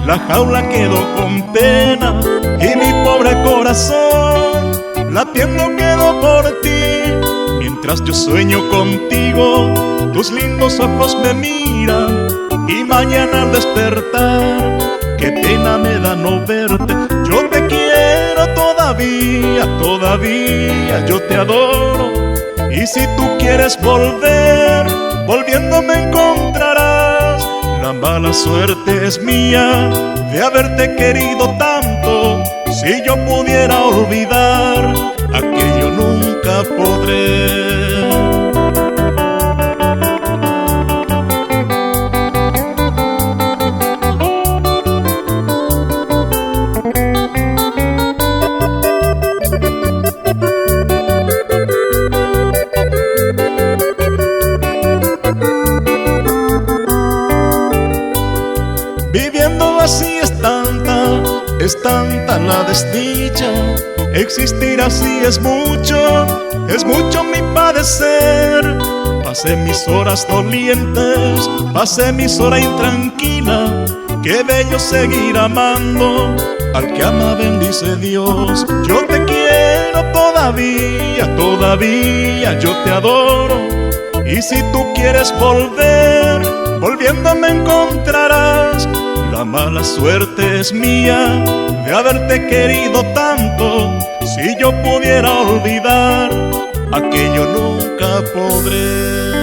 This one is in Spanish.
la jaula quedó con pena y mi pobre corazón latiendo quedó por ti. Mientras yo sueño contigo, tus lindos ojos me miran y mañana al despertar, qué pena me da no verte. Yo te quiero todavía, todavía yo te adoro. Y si tú quieres volver, volviendo me encontrarás. La mala suerte es mía de haberte querido tanto. Si yo pudiera olvidar, aquello nunca podré. Viviendo así es tanta la desdicha. Existir así es mucho mi padecer. Pasé mis horas dolientes, pasé mis horas intranquilas. Qué bello seguir amando al que ama bendice Dios. Yo te quiero todavía, todavía yo te adoro. Y si tú quieres volver, volviendo me encontrarás. La mala suerte es mía de haberte querido tanto. Si yo pudiera olvidar, aquello nunca podré.